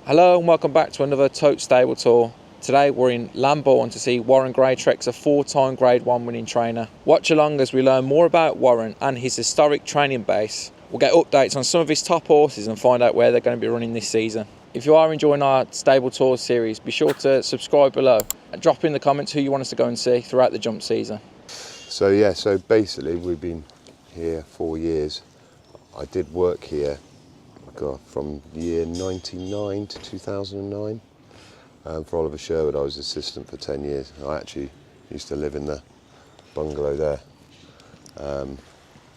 Hello and welcome back to another Tote stable tour. Today we're in Lambourn to see Warren Greatrex, a 4-time Grade 1 winning trainer. Watch along as we learn more about Warren and his historic training base. We'll get updates on some of his top horses and find out where they're going to be running this season. If you are enjoying our stable tour series, be sure to subscribe below and drop in the comments who you want us to go and see throughout the jump season. So basically we've been here 4 years. I did work here from year 99 to 2009. For Oliver Sherwood, I was assistant for 10 years. I actually used to live in the bungalow there. And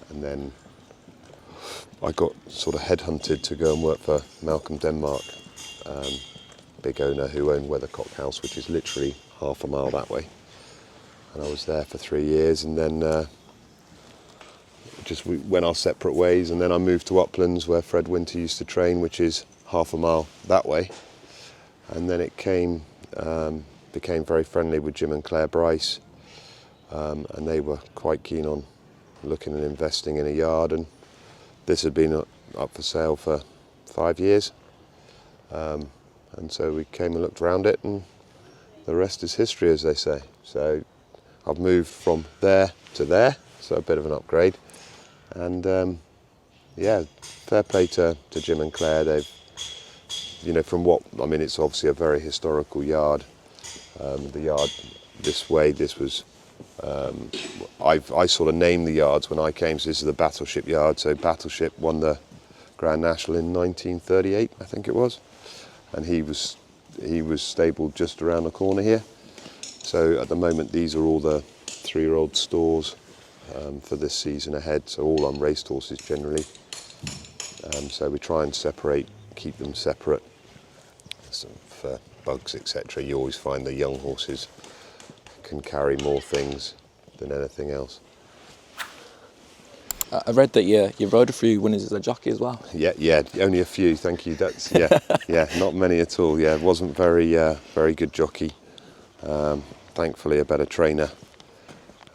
then I got sort of headhunted to go and work for Malcolm Denmark, big owner who owned Weathercock House, which is literally half a mile that way. And I was there for 3 years, and then we went our separate ways, and then I moved to Uplands where Fred Winter used to train, which is half a mile that way. And then it became very friendly with Jim and Claire Bryce, and they were quite keen on looking and investing in a yard, and this had been up for sale for 5 years. And so we came and looked around it, and the rest is history, as they say. So I've moved from there to there, so a bit of an upgrade. And yeah, fair play to Jim and Claire. They've, from what, I mean, it's obviously a very historical yard. The yard this way, this was, I sort of named the yards when I came, so this is the Battleship yard. So Battleship won the Grand National in 1938, I think it was. And he was stabled just around the corner here. So at the moment, these are all the 3-year-old stores for this season ahead, so all on racehorses generally. So we try and keep them separate. So for bugs, etc., you always find the young horses can carry more things than anything else. I read that you rode a few winners as a jockey as well. Yeah, only a few, thank you. That's yeah, not many at all. Yeah, wasn't very good jockey. Thankfully, a better trainer.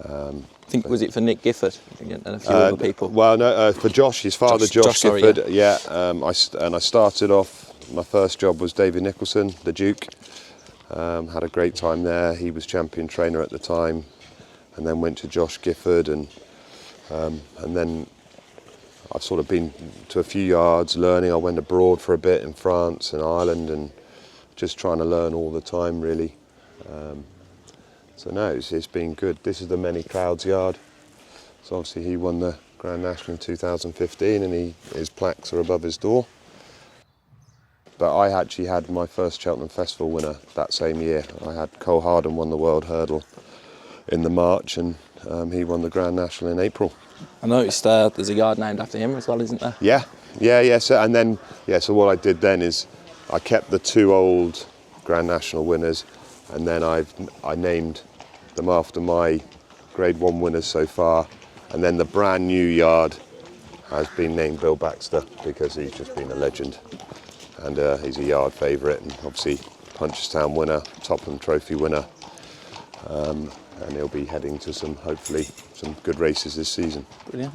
I think, was it for Nick Gifford and a few other people? Well, no, for Josh, his father, Josh Gifford. Sorry, yeah. I started off, my first job was David Nicholson, the Duke. Had a great time there. He was champion trainer at the time, and then went to Josh Gifford, and then I've sort of been to a few yards learning. I went abroad for a bit in France and Ireland, and just trying to learn all the time, really. So no, it's been good. This is the Many Clouds yard. So obviously he won the Grand National in 2015, and his plaques are above his door. But I actually had my first Cheltenham Festival winner that same year. I had Harden won the World Hurdle in the March, and he won the Grand National in April. I noticed there's a yard named after him as well, isn't there? Yeah. So what I did then is I kept the 2 old Grand National winners, and then I named them after my Grade 1 winners so far, and then the brand new yard has been named Bill Baxter because he's just been a legend, and he's a yard favourite, and obviously Punchestown winner, Topham Trophy winner, and he'll be heading to hopefully some good races this season. Brilliant.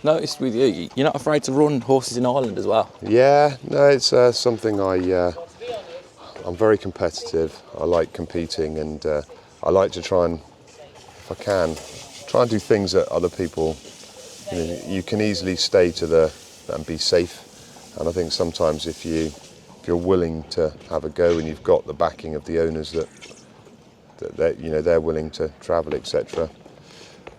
Noticed with you, you're not afraid to run horses in Ireland as well? Yeah, no, it's something I'm very competitive. I like competing, and I like to try and, if I can, try and do things that other people, you can easily stay and be safe. And I think sometimes if you're willing to have a go, and you've got the backing of the owners that they're willing to travel, etc.,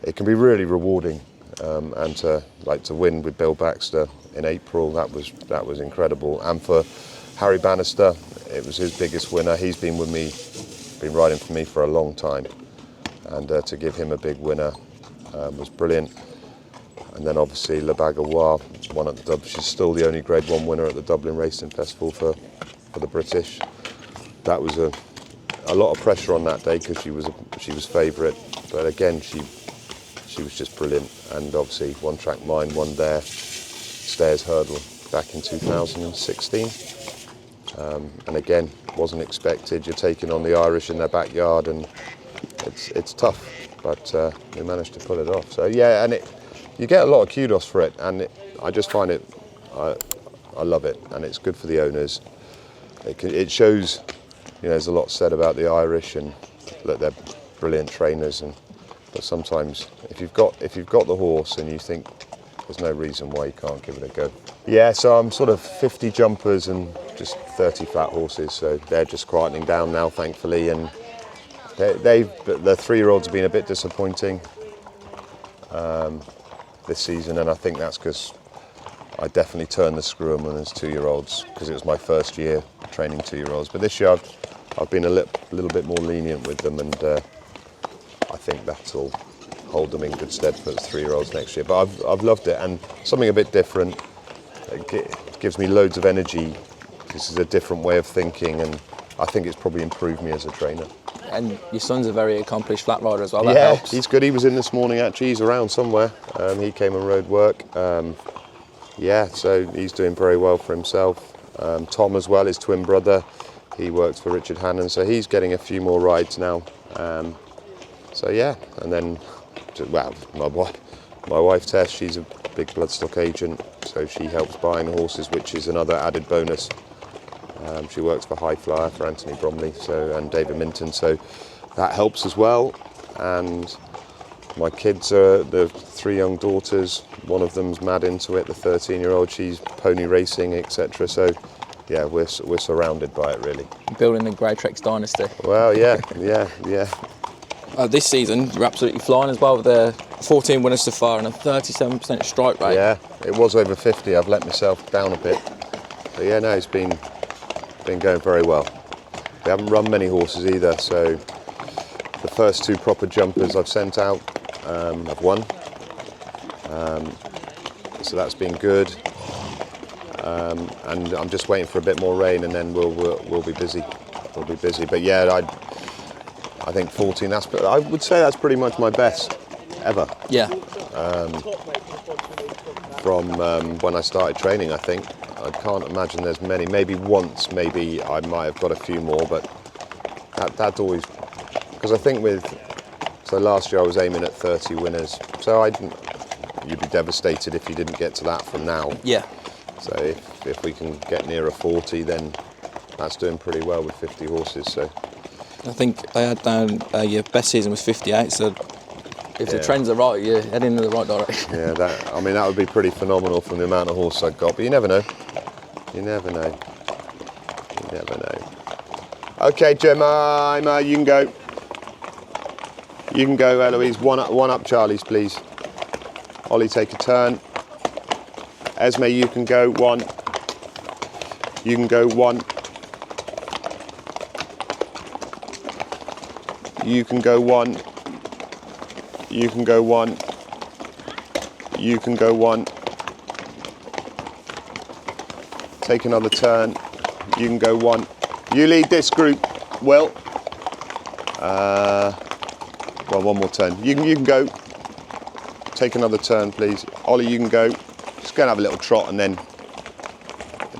it can be really rewarding. And to win with Bill Baxter in April, that was incredible. And for Harry Bannister, it was his biggest winner. He's been with me, been riding for me for a long time, and to give him a big winner was brilliant. And then obviously Le Bagarois won at the Dublin. She's still the only Grade 1 winner at the Dublin Racing Festival for the British. That was a lot of pressure on that day because she was favourite, but again she was just brilliant. And obviously One Track Mind won there, Stairs Hurdle back in 2016. And again, wasn't expected. You're taking on the Irish in their backyard, and it's tough, but we managed to pull it off. So yeah, and you get a lot of kudos for it, and I just find it, I love it, and it's good for the owners. It shows, you know, there's a lot said about the Irish and that they're brilliant trainers, but sometimes if you've got the horse and you think there's no reason why you can't give it a go. Yeah, so I'm sort of 50 jumpers and just 30 flat horses, so they're just quietening down now, thankfully, and the 3-year-olds have been a bit disappointing this season, and I think that's because I definitely turned the screw on them as 2-year-olds, because it was my first year training 2-year-olds. But this year I've been a little bit more lenient with them, and I think that'll hold them in good stead for the 3-year-olds next year. But I've loved it, and something a bit different. It gives me loads of energy. This is a different way of thinking, and I think it's probably improved me as a trainer. And your son's a very accomplished flat rider as well. That helps. He's good. He was in this morning actually. He's around somewhere. He came and rode work. So he's doing very well for himself. Tom as well, his twin brother, he works for Richard Hannon, so he's getting a few more rides now. And then, well, my wife Tess, she's a big bloodstock agent, so she helps buying the horses, which is another added bonus. She works for High Flyer for Anthony Bromley and David Minton, so that helps as well. And my kids are the 3 young daughters. One of them's mad into it, the 13-year-old. She's pony racing, etc. So, yeah, we're surrounded by it really. Building the Greatrex dynasty. Well, yeah. This season, you're absolutely flying as well with the 14 winners so far and a 37% strike rate. Yeah, it was over 50. I've let myself down a bit. But yeah, no, it's been going very well. We haven't run many horses either, so the first 2 proper jumpers I've sent out have won. So that's been good. And I'm just waiting for a bit more rain, and then we'll be busy. We'll be busy. But yeah, I think 14. I would say that's pretty much my best ever. Yeah. From when I started training, I think. I can't imagine there's many. Maybe once, maybe I might have got a few more, but that always, because I think so last year I was aiming at 30 winners. So you'd be devastated if you didn't get to that from now. Yeah. So if we can get nearer 40, then that's doing pretty well with 50 horses. So I think they had down your best season was 58. So if the trends are right, you're heading in the right direction. Yeah, that would be pretty phenomenal from the amount of horses I got. But you never know. You never know. Okay, Jemima, you can go. You can go, Eloise. One up, Charlie's, please. Ollie, take a turn. Esme, you can go 1. You can go 1. You can go 1. You can go 1. You can go 1. Take another turn. You can go 1. You lead this group, Will. Well, one more turn. You can go. Take another turn, please. Ollie, you can go. Just go and have a little trot and then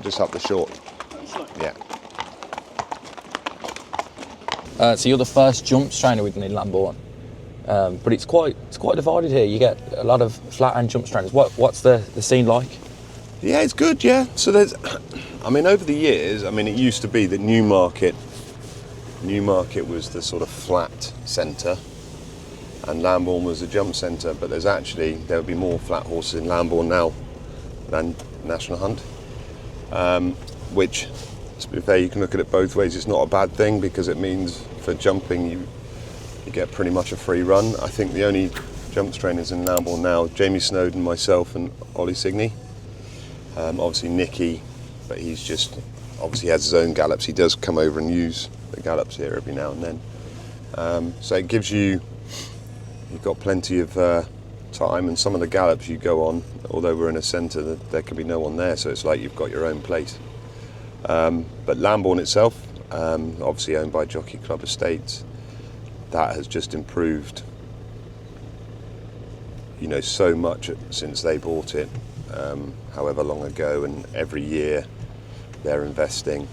just up the short. Yeah. So you're the first jumps trainer we've done in Lambourn, but it's quite divided here. You get a lot of flat and jump trainers. What's the scene like? Yeah, it's good. Yeah. So over the years, it used to be that Newmarket was the sort of flat centre, and Lambourn was the jump centre. But there would be more flat horses in Lambourn now than National Hunt, which, to be fair, you can look at it both ways. It's not a bad thing, because it means for jumping you get pretty much a free run. I think the only jumps trainers in Lambourn now, Jamie Snowden, myself and Ollie Signey. Obviously Nicky, but he's just obviously has his own gallops. He does come over and use the gallops here every now and then. So it gives you've got plenty of time, and some of the gallops you go on, although we're in a centre, there could be no one there, so it's like you've got your own place. But Lambourn itself, obviously owned by Jockey Club Estates, that has just improved, so much since they bought it, however long ago, and every year they're investing.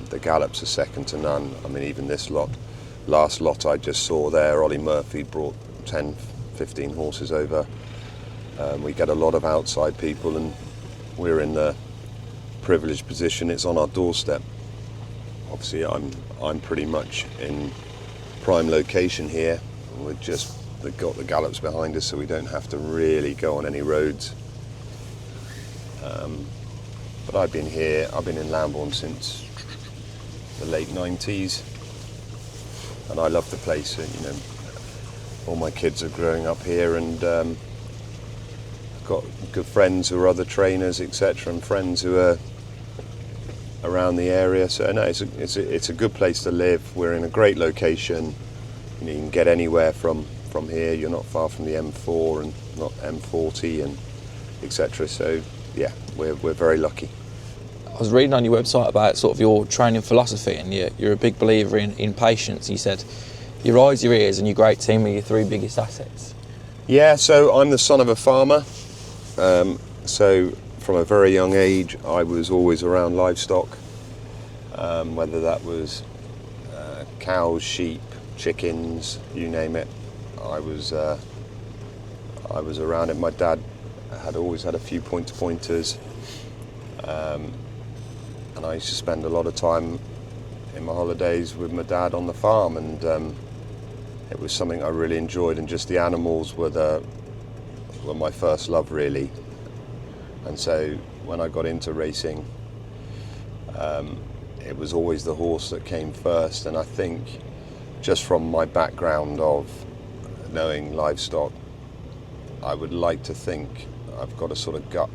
The gallops are second to none. Even this last lot I just saw there, Ollie Murphy brought 10, 15 horses over. We get a lot of outside people, and we're in the privileged position. It's on our doorstep. Obviously, I'm pretty much in prime location here. We've got the gallops behind us, so we don't have to really go on any roads. But I've been in Lambourn since the late 90s, and I love the place. You know, all my kids are growing up here, and I've got good friends who are other trainers, etc., and friends who are around the area. So no, it's a good place to live. We're in a great location. You know, you can get anywhere from here. You're not far from the M4 and not M40 and etc. So yeah, we're very lucky. I was reading on your website about sort of your training philosophy, and you're a big believer in patience. You said your eyes, your ears, and your great team are your three biggest assets. Yeah, so I'm the son of a farmer. So from a very young age, I was always around livestock, whether that was cows, sheep, chickens, you name it. I was around it. My dad had always had a few pointers, and I used to spend a lot of time in my holidays with my dad on the farm, and it was something I really enjoyed. And just the animals were my first love, really. And so when I got into racing, it was always the horse that came first. And I think just from my background of knowing livestock, I would like to think I've got a sort of gut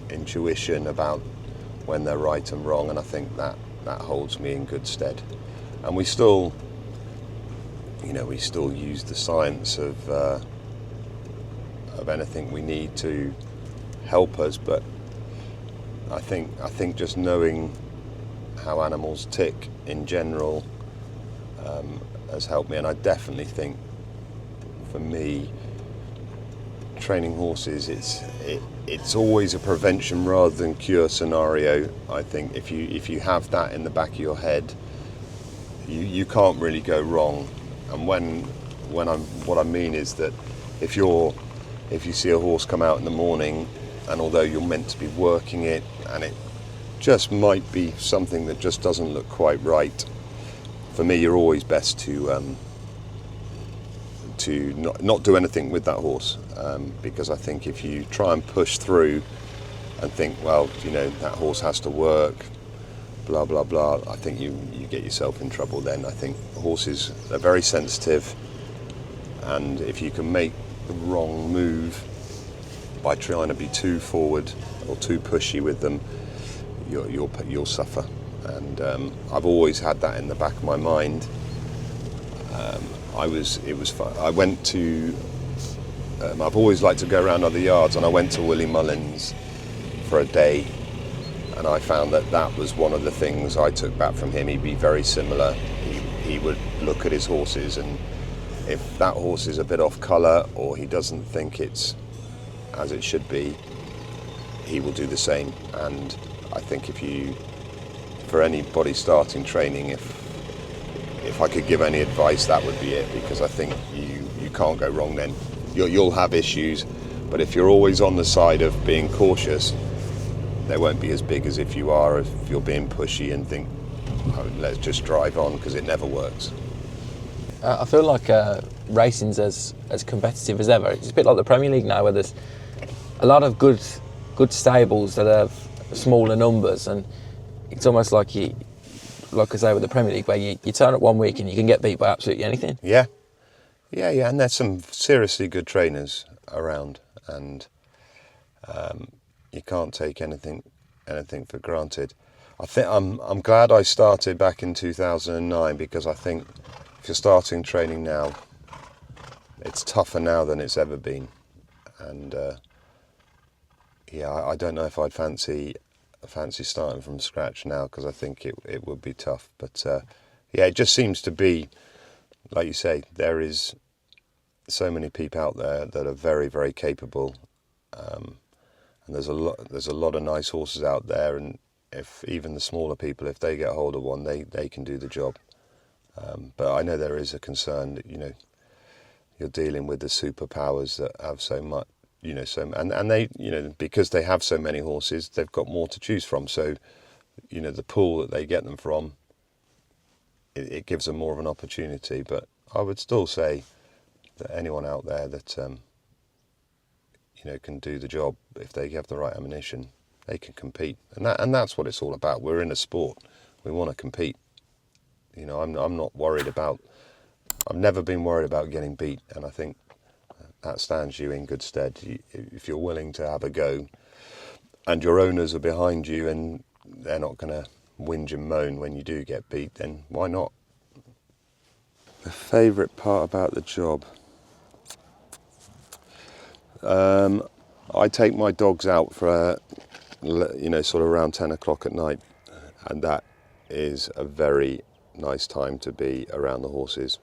intuition about when they're right and wrong, and I think that holds me in good stead. And we still use the science of anything we need to help us, but I think just knowing how animals tick in general has helped me. And I definitely think, for me, training horses, it's always a prevention rather than cure scenario. I think if you have that in the back of your head, you can't really go wrong. And what I mean is that if you see a horse come out in the morning, and although you're meant to be working it, and it just might be something that just doesn't look quite right, for me, you're always best to not do anything with that horse, because I think if you try and push through and think, well, that horse has to work, blah blah blah, I think you get yourself in trouble then. I think horses are very sensitive, and if you can make the wrong move by trying to be too forward or too pushy with them, you'll suffer. And I've always had that in the back of my mind. It was fun. I went to. I've always liked to go around other yards, and I went to Willie Mullins for a day, and I found that was one of the things I took back from him. He'd be very similar. He would look at his horses, and if that horse is a bit off colour or he doesn't think it's as it should be, he will do the same. And I think for anybody starting training, if I could give any advice, that would be it, because I think you can't go wrong then. You'll have issues, but if you're always on the side of being cautious, they won't be as big as if you're being pushy and think, oh, let's just drive on, because it never works. I feel like racing's as competitive as ever. It's a bit like the Premier League now, where there's a lot of good stables that have smaller numbers, and it's almost like I say with the Premier League, where you turn up one week and you can get beat by absolutely anything. Yeah, and there's some seriously good trainers around, and you can't take anything for granted. I think I'm glad I started back in 2009, because I think if you're starting training now, it's tougher now than it's ever been. And I don't know if I'd fancy starting from scratch now, because I think it would be tough. But it just seems to be, like you say, there is so many people out there that are very, very capable, and there's a lot of nice horses out there. And if even the smaller people, if they get hold of one, they can do the job. But I know there is a concern that you're dealing with the superpowers that have so you know, so and they, you know, because they have so many horses, they've got more to choose from. So, you know, the pool that they get them from, it gives them more of an opportunity. But I would still say that anyone out there that you know, can do the job, if they have the right ammunition, they can compete, and that's what it's all about. We're in a sport, we want to compete. You know, I'm not worried about. I've never been worried about getting beat, and I think that stands you in good stead. If you're willing to have a go, and your owners are behind you, and they're not going to whinge and moan when you do get beat, then why not? The favourite part about the job. I take my dogs out for, you know, sort of around 10 o'clock at night, and that is a very nice time to be around the horses.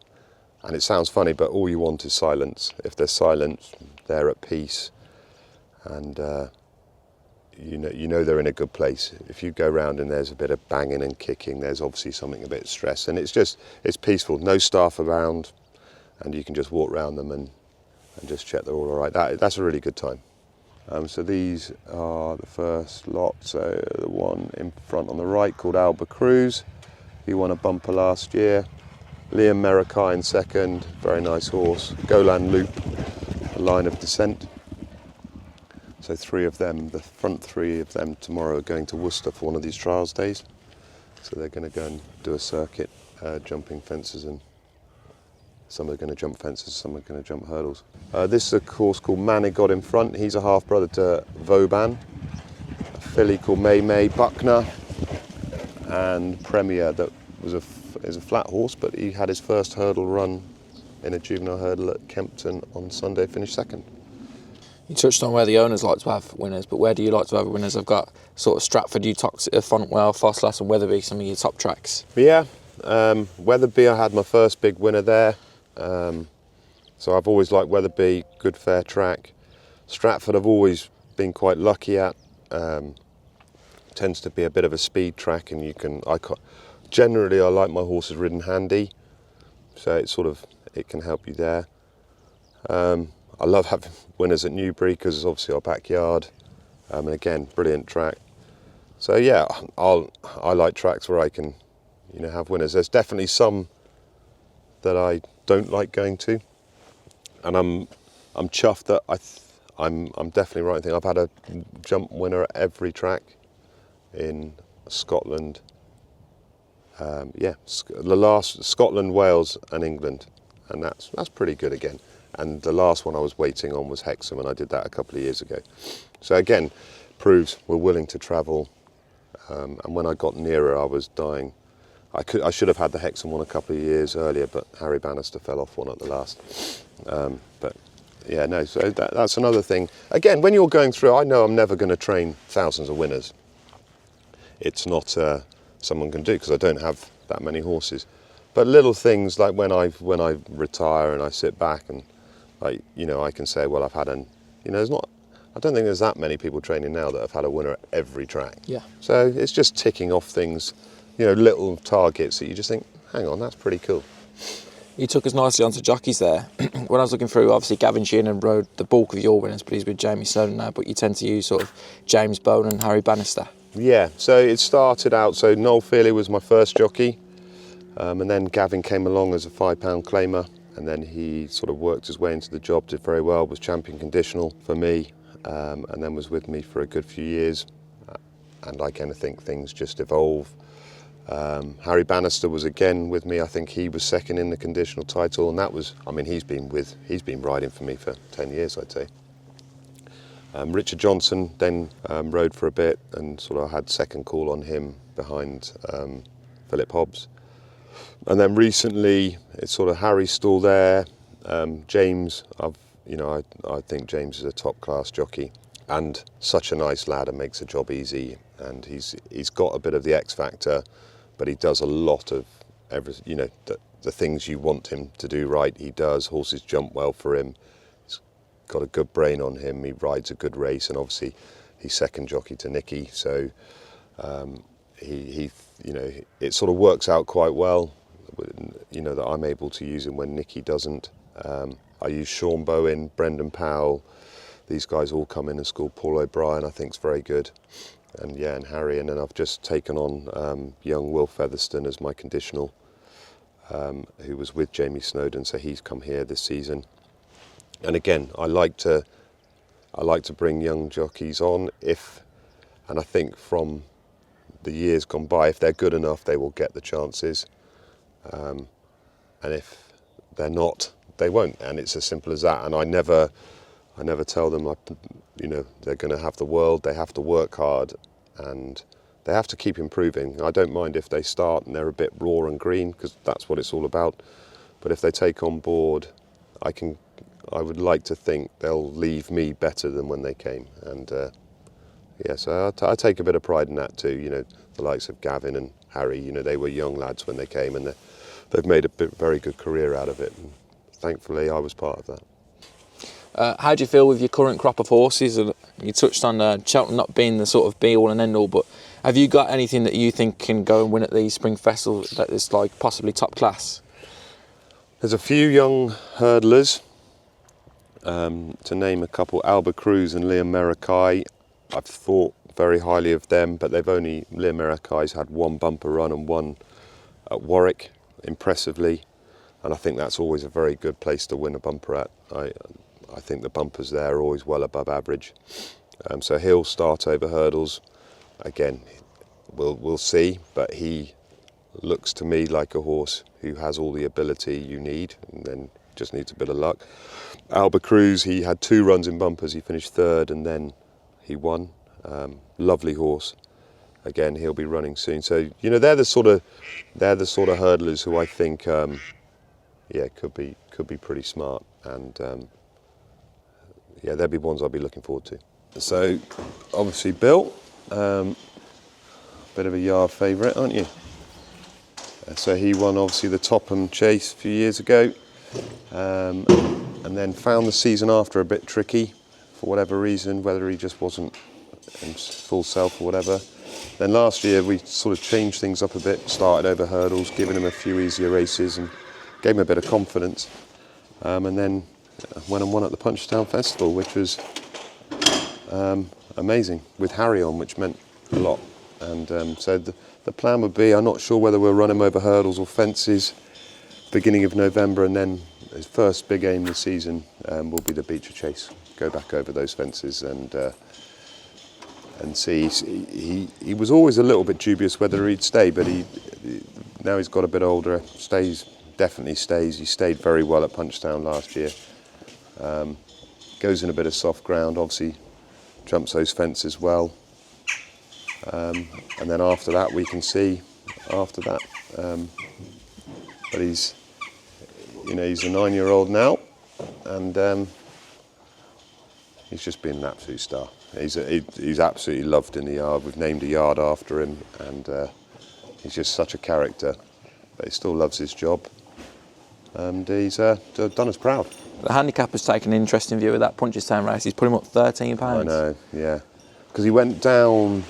And it sounds funny, but all you want is silence. If there's silence, they're at peace, and you know they're in a good place. If you go round and there's a bit of banging and kicking, there's obviously something a bit stressed, and it's peaceful. No staff around, and you can just walk around them and just check they're all right. That's a really good time. So these are the first lot. So the one in front on the right called ALBA Cruise. He won a bumper last year. Liam Merakai in second, very nice horse. Golan Loop, a line of descent. So three of them, the front three of them tomorrow are going to Worcester for one of these trials days. So they're going to go and do a circuit, jumping fences, and some are going to jump fences, some are going to jump hurdles. This is a horse called Manigot in front. He's a half brother to Vauban. A filly called May May Buckner, and Premier that was is a flat horse, but he had his first hurdle run in a juvenile hurdle at Kempton on Sunday, finished second. You touched on where the owners like to have winners, but where do you like to have winners? I've got sort of Stratford, Fontwell, Fosslas and Wetherby, some of your top tracks. Yeah, Wetherby, I had my first big winner there. So I've always liked Wetherby, good fair track. Stratford I've always been quite lucky at. Tends to be a bit of a speed track, and generally I like my horses ridden handy, so it can help you there. I love having winners at Newbury because it's obviously our backyard, and again, brilliant track. So yeah, I like tracks where I can, you know, have winners. There's definitely some that I don't like going to, and I'm chuffed that I'm definitely right thing. I've had a jump winner at every track in Scotland. The last Scotland, Wales, and England, and that's pretty good again. And the last one I was waiting on was Hexham, and I did that a couple of years ago. So again, proves we're willing to travel. And when I got nearer, I was dying. I should have had the Hexham one a couple of years earlier, but Harry Bannister fell off one at the last. But yeah, no. So that's another thing. Again, when you're going through, I know I'm never going to train thousands of winners. It's not someone can do because I don't have that many horses. But little things like when I retire and I sit back and I can say, well, I've had I don't think there's that many people training now that have had a winner at every track. Yeah. So it's just ticking off things, little targets that you just think, hang on, that's pretty cool. You took us nicely onto Jockeys there. When I was looking through, obviously Gavin Sheehan rode the bulk of your winners, but he's with Jamie Snowden now, but you tend to use sort of James Bone and Harry Bannister. Yeah, so it started out, so Noel Fearley was my first jockey, and then Gavin came along as a £5 claimer, and then he sort of worked his way into the job, did very well, was champion conditional for me, and then was with me for a good few years. And like anything, things just evolve. Harry Bannister was again with me. I think he was second in the conditional title, and that was, he's been riding for me for 10 years, I'd say. Richard Johnson then rode for a bit, and sort of had second call on him behind Philip Hobbs. And then recently, it's sort of Harry's still there. James, I think James is a top class jockey and such a nice lad and makes the job easy. And he's got a bit of the X factor, but he does a lot of the things you want him to do right. He does. Horses jump well for him. He's got a good brain on him. He rides a good race, and obviously he's second jockey to Nicky. So it sort of works out quite well. That I'm able to use him when Nicky doesn't. I use Sean Bowen, Brendan Powell, these guys all come in and school. Paul O'Brien, I think, is very good. And yeah, and Harry. And then I've just taken on young Will Featherstone as my conditional, who was with Jamie Snowden, so he's come here this season. And again, I like to bring young jockeys on and I think from the years gone by, if they're good enough, they will get the chances. And if they're not, they won't. And it's as simple as that. And I never tell them, they're going to have the world. They have to work hard, and they have to keep improving. I don't mind if they start and they're a bit raw and green, because that's what it's all about. But if they take on board, I would like to think they'll leave me better than when they came. And so I take a bit of pride in that too. The likes of Gavin and Harry, they were young lads when they came, and they've made a very good career out of it. And thankfully, I was part of that. How do you feel with your current crop of horses? You touched on Cheltenham not being the sort of be-all and end-all, but have you got anything that you think can go and win at these spring festivals that is like possibly top class? There's a few young hurdlers. To name a couple, ALBA Cruz and Liam Merakai. I've thought very highly of them, but Liam Merakai's had one bumper run and one at Warwick, impressively. And I think that's always a very good place to win a bumper at. I think the bumpers there are always well above average. So he'll start over hurdles. Again, we'll see, but he looks to me like a horse who has all the ability you need, and then just needs a bit of luck. ALBA Cruz, he had 2 runs in bumpers. He finished 3rd and then he won. Lovely horse. Again, he'll be running soon. So they're the sort of hurdlers who I think could be pretty smart, and they'll be ones I'll be looking forward to. So obviously Bill, bit of a yard favourite, aren't you? So he won obviously the Topham Chase a few years ago, and then found the season after a bit tricky for whatever reason, whether he just wasn't his full self or whatever. Then last year we sort of changed things up a bit, started over hurdles, giving him a few easier races and gave him a bit of confidence. And then went and won at the Punchestown Festival, which was amazing, with Harry on, which meant a lot. And so the plan would be, I'm not sure whether we'll run him over hurdles or fences, beginning of November, and then his first big aim this season will be the Beecher Chase. Go back over those fences and see. He was always a little bit dubious whether he'd stay, but now he's got a bit older, definitely stays. He stayed very well at Punchestown last year. Goes in a bit of soft ground, obviously jumps those fences well. And then after that we can see after that. But he's a 9-year-old now, and he's just been an absolute star. He's absolutely loved in the yard. We've named a yard after him, and he's just such a character. But he still loves his job, and he's done us proud. The handicapper's taken an interesting view of that Punchestown race. He's put him up £13. I know, yeah, because he went down.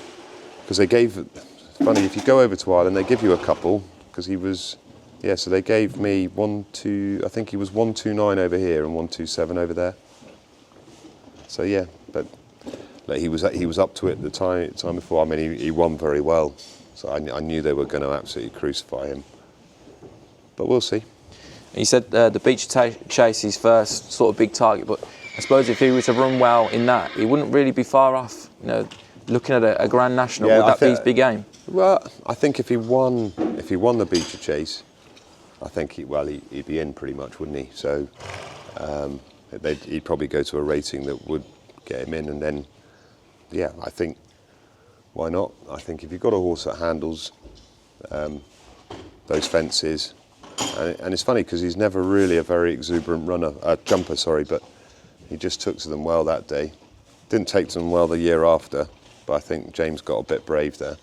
Because they gave, funny, if you go over to Ireland, they give you a couple, because he was, so they gave me I think he was 129 over here and 127 over there. So yeah, but like, he was up to it the time before. I mean, he won very well, so I knew they were going to absolutely crucify him. But we'll see. He said the Beecher Chase is first sort of big target, but I suppose if he were to run well in that, he wouldn't really be far off, looking at a Grand National. Would that be his big aim? Well, I think if he won the Beecher Chase, I think he'd be in pretty much, wouldn't he? So he'd probably go to a rating that would get him in, and then I think, why not? I think if you've got a horse that handles those fences, and it's funny because he's never really a very exuberant jumper, but he just took to them well that day. Didn't take to them well the year after, but I think James got a bit brave there.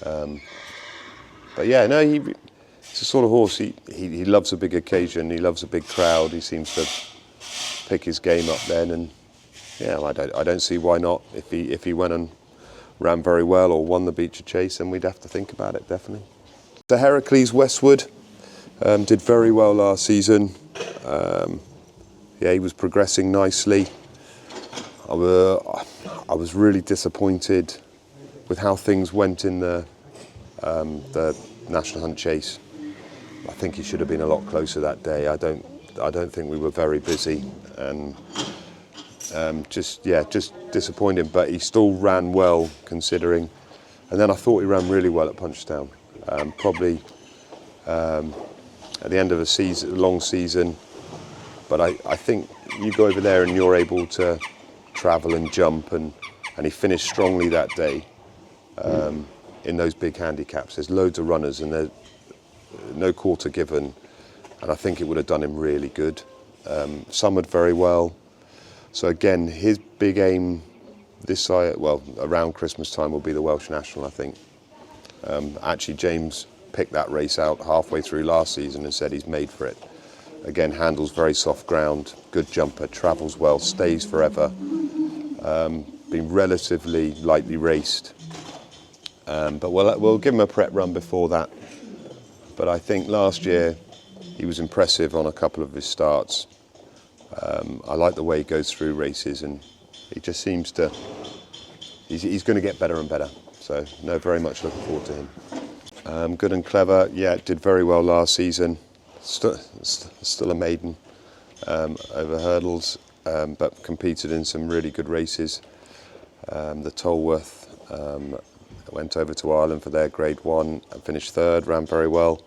But yeah, no, he's the sort of horse, he loves a big occasion, he loves a big crowd, he seems to pick his game up then, and I don't see why not. If he went and ran very well or won the Beecher Chase, then we'd have to think about it, definitely. So HERAKLES Westwood did very well last season. He was progressing nicely. I was really disappointed with how things went in the National Hunt Chase. I think he should have been a lot closer that day. I don't think we were very busy, and just disappointing. But he still ran well considering. And then I thought he ran really well at Punchestown. Probably at the end of a long season. But I think you go over there and you're able to travel and jump, and he finished strongly that day in those big handicaps. There's loads of runners and there's no quarter given, and I think it would have done him really good. Summered very well. So again, his big aim this side, well, around Christmas time will be the Welsh National, I think. Actually, James picked that race out halfway through last season and said he's made for it. Again, handles very soft ground, good jumper, travels well, stays forever. Been relatively lightly raced. But we'll give him a prep run before that. But I think last year he was impressive on a couple of his starts. I like the way he goes through races, and he just seems to, he's going to get better and better. So, no, very much looking forward to him. Good and Clever, yeah, did very well last season. Still a maiden over hurdles, but competed in some really good races. The Tolworth went over to Ireland for their Grade 1 and finished third, ran very well.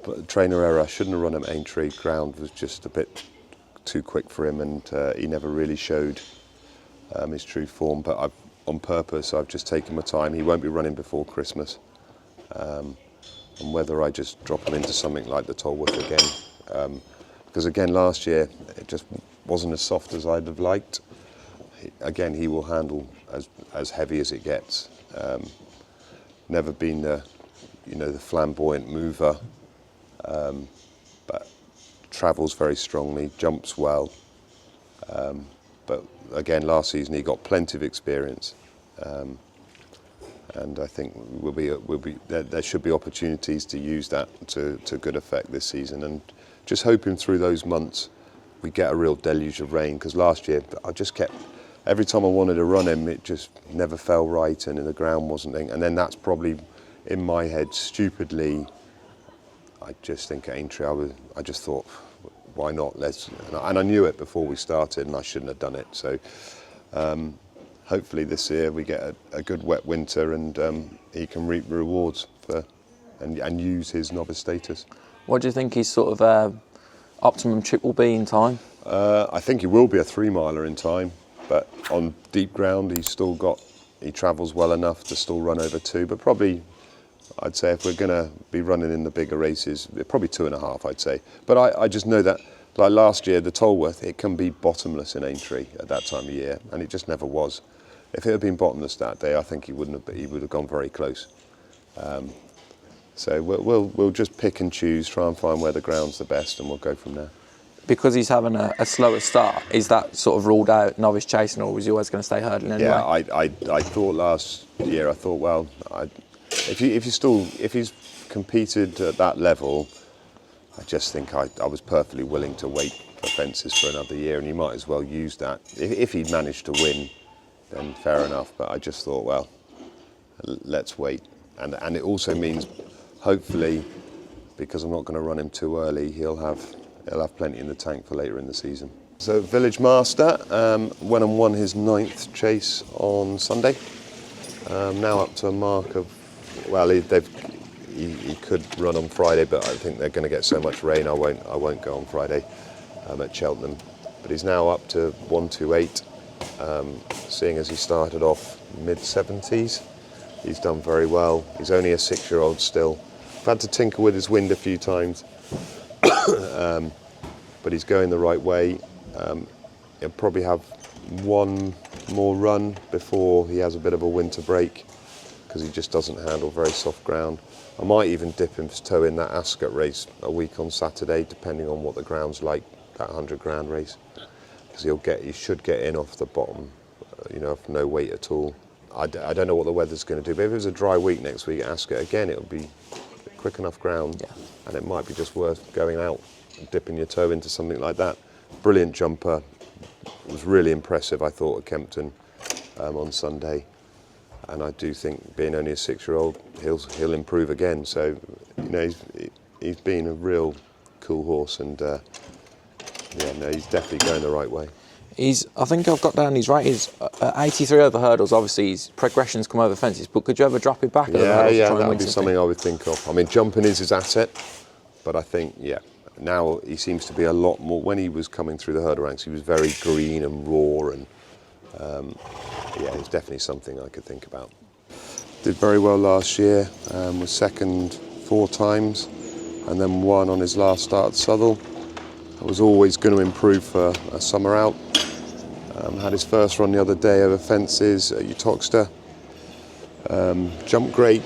But trainer error, shouldn't have run at Aintree. Ground was just a bit too quick for him, and he never really showed his true form. But on purpose, I've just taken my time. He won't be running before Christmas. And whether I just drop him into something like the Tolworth again. Because again, last year, it just wasn't as soft as I'd have liked. Again, he will handle as heavy as it gets. Never been the flamboyant mover, but travels very strongly, jumps well. But again, last season he got plenty of experience, and I think there should be opportunities to use that to good effect this season. And just hoping through those months we get a real deluge of rain, because last year I just kept, every time I wanted to run him, it just never fell right, and the ground wasn't. And then that's probably in my head stupidly. I just think at Aintree, I just thought, why not? And I knew it before we started, and I shouldn't have done it. So hopefully this year we get a good wet winter, and he can reap rewards and use his novice status. What do you think his sort of optimum trip will be in time? I think he will be a 3-miler in time, but on deep ground he travels well enough to still run over 2, but probably I'd say if we're going to be running in the bigger races, probably 2.5, I'd say. But I just know that, like last year, the Tolworth, it can be bottomless in Aintree at that time of year, and it just never was. If it had been bottomless that day, I think he would have gone very close. So we'll just pick and choose, try and find where the ground's the best, and we'll go from there. Because he's having a slower start, is that sort of ruled out novice chasing, or was he always going to stay hurdling anyway? Yeah, I thought last year, well, if he's competed at that level, I just think I was perfectly willing to wait for fences for another year, and he might as well use that. If he'd managed to win, then fair enough. But I just thought, well, let's wait. And it also means, hopefully, because I'm not going to run him too early, he'll have plenty in the tank for later in the season. So Village Master went and won his 9th chase on Sunday. Now up to a mark of, well, he could run on Friday, but I think they're going to get so much rain I won't go on Friday at Cheltenham. But he's now up to 128, seeing as he started off mid-70s. He's done very well. He's only a 6-year-old still. I've had to tinker with his wind a few times, but he's going the right way. He'll probably have one more run before he has a bit of a winter break, because he just doesn't handle very soft ground. I might even dip his toe in that Ascot race a week on Saturday, depending on what the ground's like, that 100 grand race, because he should get in off the bottom, with no weight at all. I don't know what the weather's going to do, but if it was a dry week next week at Ascot, again, it'll be quick enough ground, and it might be just worth going out and dipping your toe into something like that. brilliant jumper. It was really impressive, I thought, at Kempton on Sunday. And I do think, being only a 6-year-old, he'll improve again. So, you know, he's been a real cool horse, and yeah, no, he's definitely going the right way. I think I've got down his rate is 83 over hurdles. Obviously, his progression's come over fences, but could you ever drop it back over hurdles? Yeah, that would be something I would think of. I mean, jumping is his asset, but I think, yeah, now he seems to be a lot more. When he was coming through the hurdle ranks, he was very green and raw, and yeah, it's definitely something I could think about. Did very well last year, was second 4 times, and then won on his last start at Southwell. I was always going to improve for a summer out. Had his first run the other day over fences at Utoxeter. Jumped great,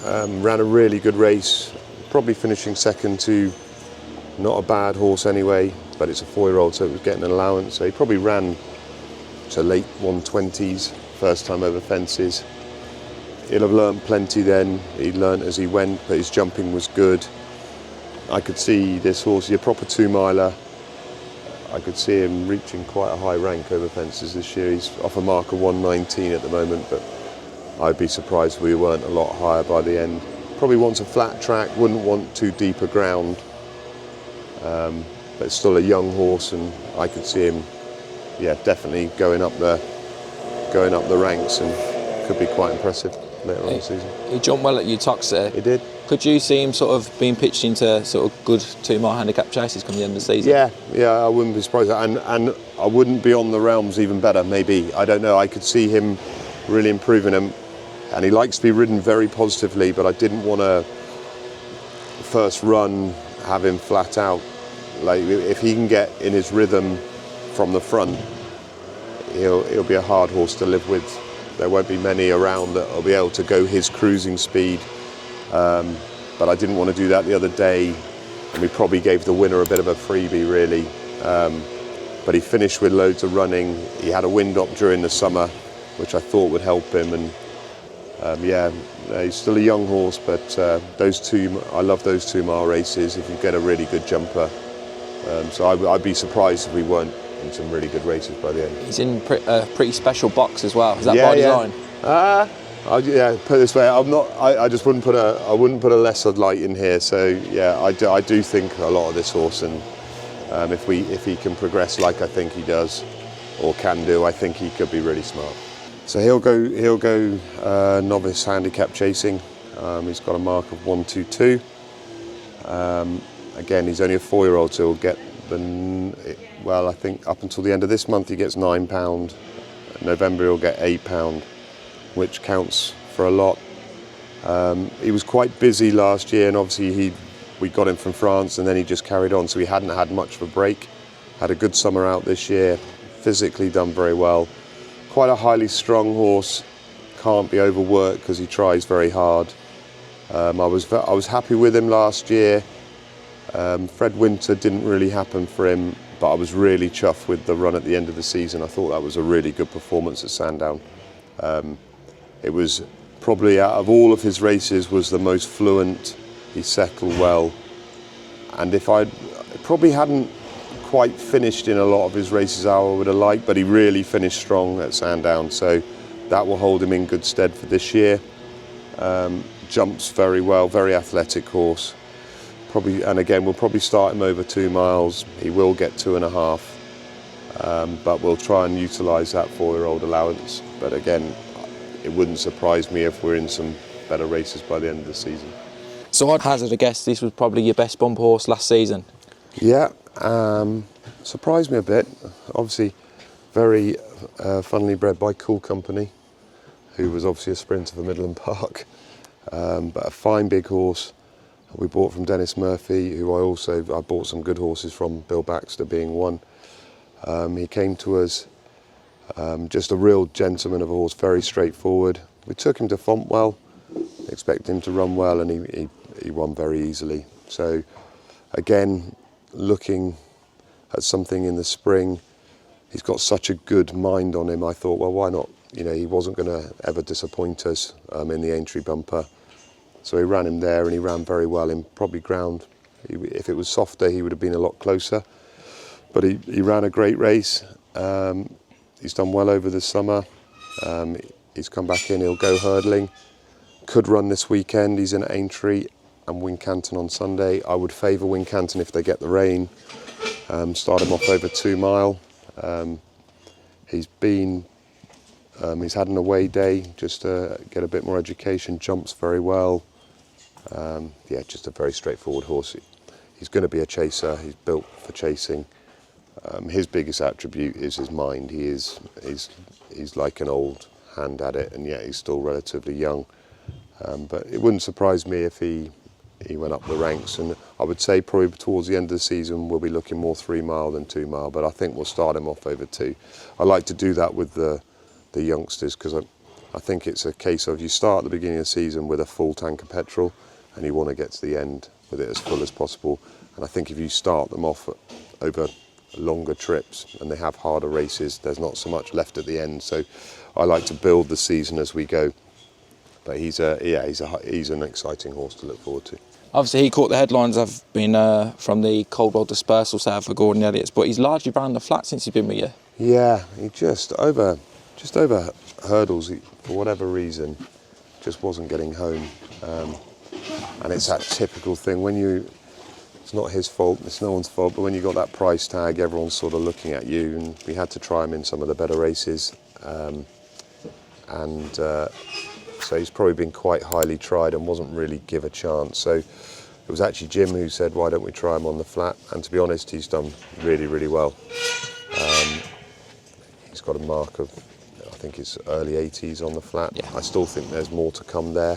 ran a really good race, probably finishing second to not a bad horse anyway, but it's a 4-year-old, so it was getting an allowance. So he probably ran to late 120s, first time over fences. He'll have learned plenty then. He learned as he went, but his jumping was good. I could see this horse, he's a proper 2-miler. I could see him reaching quite a high rank over fences this year. He's off a mark of 119 at the moment, but I'd be surprised if we weren't a lot higher by the end. Probably wants a flat track, wouldn't want too deep a ground, but it's still a young horse, and I could see him, yeah, definitely going up the ranks, and could be quite impressive later on in the season. He jumped well at Utoxeter. He did. Could you see him sort of being pitched into sort of good 2-mile handicap chases come the end of the season? Yeah, I wouldn't be surprised. And I wouldn't be on the realms even better, maybe. I don't know. I could see him really improving him. And he likes to be ridden very positively, but I didn't want to first run have him flat out. Like, if he can get in his rhythm from the front, he'll be a hard horse to live with. There won't be many around that will be able to go his cruising speed. But I didn't want to do that the other day, and we probably gave the winner a bit of a freebie, really. But he finished with loads of running. He had a wind up during the summer, which I thought would help him. And yeah, he's still a young horse, but I love those 2-mile races if you get a really good jumper. So I'd be surprised if we weren't in some really good races by the end. He's in a pretty special box as well. Is that by design? Yeah, put it this way, I just wouldn't put a lesser light in here. So yeah, I do think a lot of this horse, and if he can progress like I think he does or can do, I think he could be really smart. So he'll go novice handicap chasing. He's got a mark of 122. Again, he's only a 4-year-old, so he'll get I think up until the end of this month he gets £9. November he'll get £8. Which counts for a lot. He was quite busy last year, and obviously we got him from France, and then he just carried on, so he hadn't had much of a break. Had a good summer out this year, physically done very well. Quite a highly strung horse, can't be overworked because he tries very hard. I was happy with him last year. Fred Winter didn't really happen for him, but I was really chuffed with the run at the end of the season. I thought that was a really good performance at Sandown. It was probably, out of all of his races, was the most fluent. He settled well, and if I probably hadn't quite finished in a lot of his races how I would have liked, but he really finished strong at Sandown, so that will hold him in good stead for this year. Jumps very well, very athletic horse. And again, we'll probably start him over 2 miles. He will get 2.5, but we'll try and utilise that 4-year-old allowance. But again, it wouldn't surprise me if we're in some better races by the end of the season. So I'd hazard a guess this was probably your best bumper horse last season. Yeah, surprised me a bit. Obviously, very funnily bred by Cool Company, who was obviously a sprinter for Midland Park, but a fine big horse. We bought from Dennis Murphy, who I bought some good horses from, Bill Baxter being one. He came to us, just a real gentleman of a horse, very straightforward. We took him to Fontwell, expected him to run well, and he won very easily. So again, looking at something in the spring, he's got such a good mind on him. I thought, well, why not? You know, he wasn't going to ever disappoint us in the Aintree bumper. So he ran him there, and he ran very well in probably ground. If it was softer, he would have been a lot closer. but he ran a great race. He's done well over the summer. He's come back in, he'll go hurdling. Could run this weekend. He's in Aintree and Wincanton on Sunday. I would favour Wincanton if they get the rain. Start him off over 2 mile. He's had an away day just to get a bit more education, jumps very well. Yeah, just a very straightforward horse. He's going to be a chaser, he's built for chasing. His biggest attribute is his mind. He's like an old hand at it, and yet he's still relatively young. But it wouldn't surprise me if he went up the ranks, and I would say probably towards the end of the season we'll be looking more 3 mile than 2 mile, but I think we'll start him off over 2. I like to do that with the youngsters, because I think it's a case of you start at the beginning of the season with a full tank of petrol and you want to get to the end with it as full as possible. And I think if you start them off over longer trips and they have harder races, there's not so much left at the end. So I like to build the season as we go. But he's an exciting horse to look forward to. Obviously, he caught the headlines. I've been from the Coldwell Dispersal side for Gordon Elliott's, but he's largely ran the flat since he's been with you. Yeah, he just over hurdles, for whatever reason, just wasn't getting home. And it's that typical thing it's not his fault, it's no one's fault, but when you got that price tag, everyone's sort of looking at you, and we had to try him in some of the better races. So he's probably been quite highly tried and wasn't really give a chance. So it was actually Jim who said, why don't we try him on the flat? And to be honest, he's done really, really well. He's got a mark of, I think it's early 80s on the flat. Yeah. I still think there's more to come there.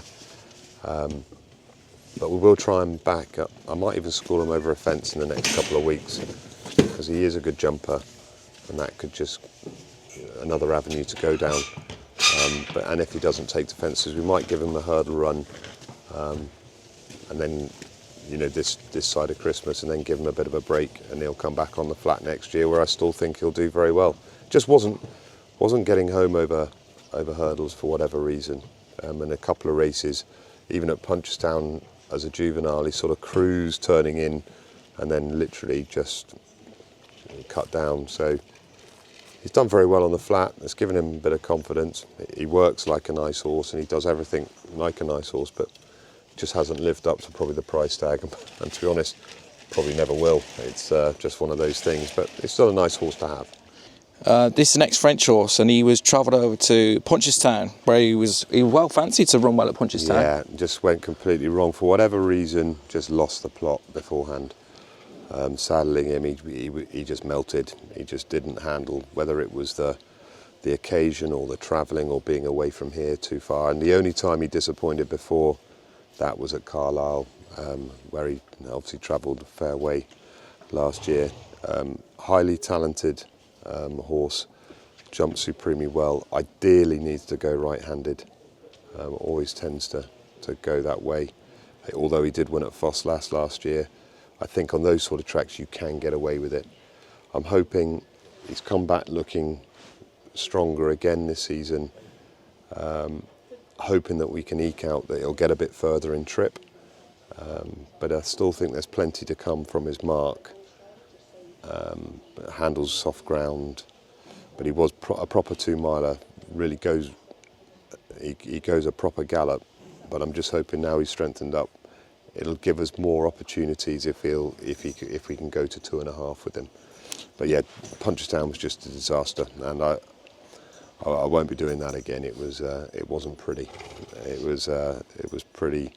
But we will try him back up. I might even school him over a fence in the next couple of weeks, because he is a good jumper, and that could just another avenue to go down. And if he doesn't take the fences, we might give him a hurdle run, and then, this side of Christmas, and then give him a bit of a break, and he'll come back on the flat next year, where I still think he'll do very well. Just wasn't getting home over hurdles for whatever reason. And a couple of races, even at Punchestown as a juvenile, he sort of cruised turning in, and then literally just cut down. So he's done very well on the flat. It's given him a bit of confidence. He works like a nice horse, and he does everything like a nice horse, but just hasn't lived up to probably the price tag. And to be honest, probably never will. It's just one of those things, but it's still a nice horse to have. This is the next French horse, and he was travelled over to Punchestown, where he was well fancied to run well at Punchestown. Yeah, just went completely wrong for whatever reason. Just lost the plot beforehand. Saddling him, he just melted. He just didn't handle, whether it was the occasion or the travelling or being away from here too far. And the only time he disappointed before that was at Carlisle, where he obviously travelled a fair way last year. Highly talented horse, jumps supremely well. Ideally needs to go right-handed. Always tends to go that way. Although he did win at Fosslas last year, I think on those sort of tracks you can get away with it. I'm hoping he's come back looking stronger again this season. Hoping that we can eke out that he'll get a bit further in trip. But I still think there's plenty to come from his mark. Handles soft ground, but he was a proper 2-miler. Really goes, he goes a proper gallop. But I'm just hoping now he's strengthened up, it'll give us more opportunities if we can go to 2.5 with him. But yeah, Punchestown was just a disaster, and I won't be doing that again. It wasn't pretty. It was pretty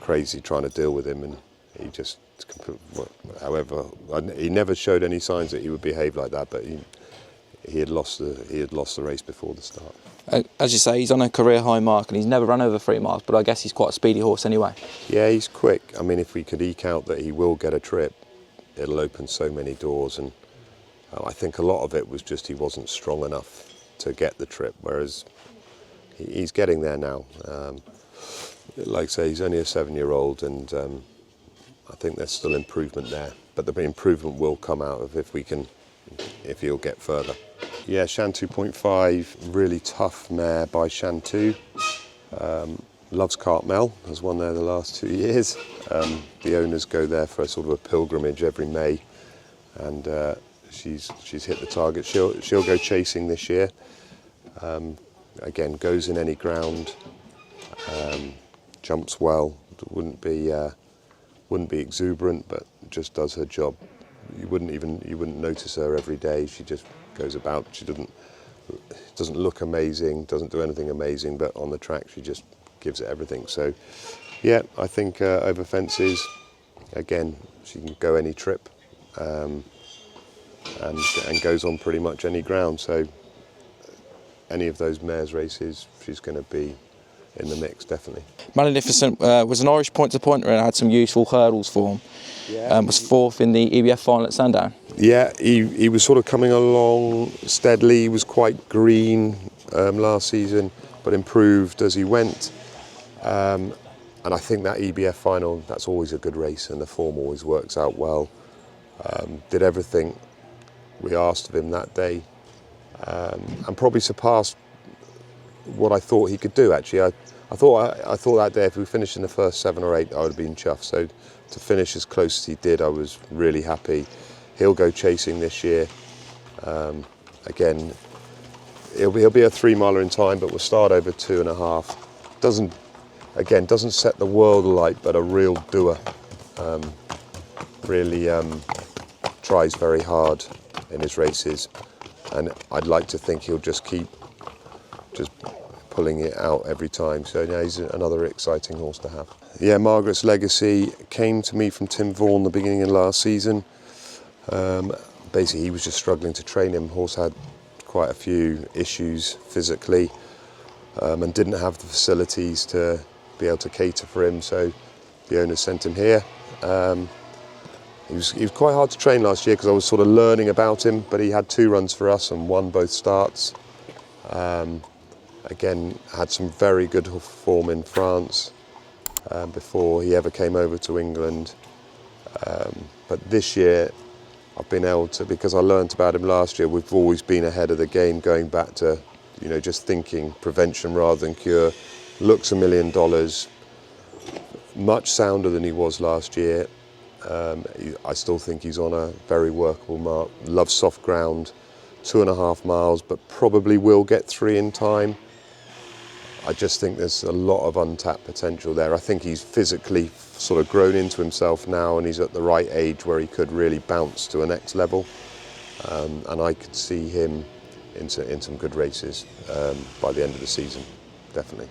crazy trying to deal with him, and he just. However, he never showed any signs that he would behave like that, but he had lost the race before the start. As you say, he's on a career high mark, and he's never run over 3 miles, but I guess he's quite a speedy horse anyway. Yeah, he's quick. I mean, if we could eke out that he will get a trip, it'll open so many doors, and I think a lot of it was just he wasn't strong enough to get the trip, whereas he's getting there now. Like I say, he's only a 7-year-old, and I think there's still improvement there, but the improvement will come out of if he'll get further. Yeah, SHANTWOPOINTFIVE, really tough mare by Shantu. Loves Cartmel, has won there the last 2 years. The owners go there for a sort of a pilgrimage every May, and she's hit the target. She'll go chasing this year. Again, goes in any ground, jumps well. Wouldn't be exuberant, but just does her job. You wouldn't notice her every day. She just goes about. She doesn't look amazing, doesn't do anything amazing, but on the track she just gives it everything. So yeah, I think over fences, again, she can go any trip, and goes on pretty much any ground. So any of those mares races, she's going to be in the mix, definitely. Malinificent was an Irish point-to-pointer and had some useful hurdles for him. Yeah. Was fourth in the EBF final at Sandown. Yeah, he was sort of coming along steadily. He was quite green last season, but improved as he went. And I think that EBF final, that's always a good race, and the form always works out well. Did everything we asked of him that day, and probably surpassed what I thought he could do. Actually, I thought that day if we finished in the first 7 or 8, I would have been chuffed. So to finish as close as he did, I was really happy. He'll go chasing this year. Again, he'll be a 3-miler in time, but we'll start over 2.5. Doesn't set the world alight, but a real doer. Really tries very hard in his races, and I'd like to think he'll just keep pulling it out every time. So yeah, he's another exciting horse to have. Yeah, Margaret's Legacy came to me from Tim Vaughan the beginning of last season. Basically, he was just struggling to train him. Horse had quite a few issues physically, and didn't have the facilities to be able to cater for him. So the owner sent him here. He was quite hard to train last year because I was sort of learning about him, but he had 2 runs for us and won both starts. Again, had some very good form in France before he ever came over to England. But this year, I've been able to, because I learnt about him last year, we've always been ahead of the game, going back to, just thinking prevention rather than cure. Looks $1 million, much sounder than he was last year. I still think he's on a very workable mark. Loves soft ground, 2.5 miles, but probably will get 3 in time. I just think there's a lot of untapped potential there. I think he's physically sort of grown into himself now, and he's at the right age where he could really bounce to a next level. And I could see him in some good races by the end of the season, definitely.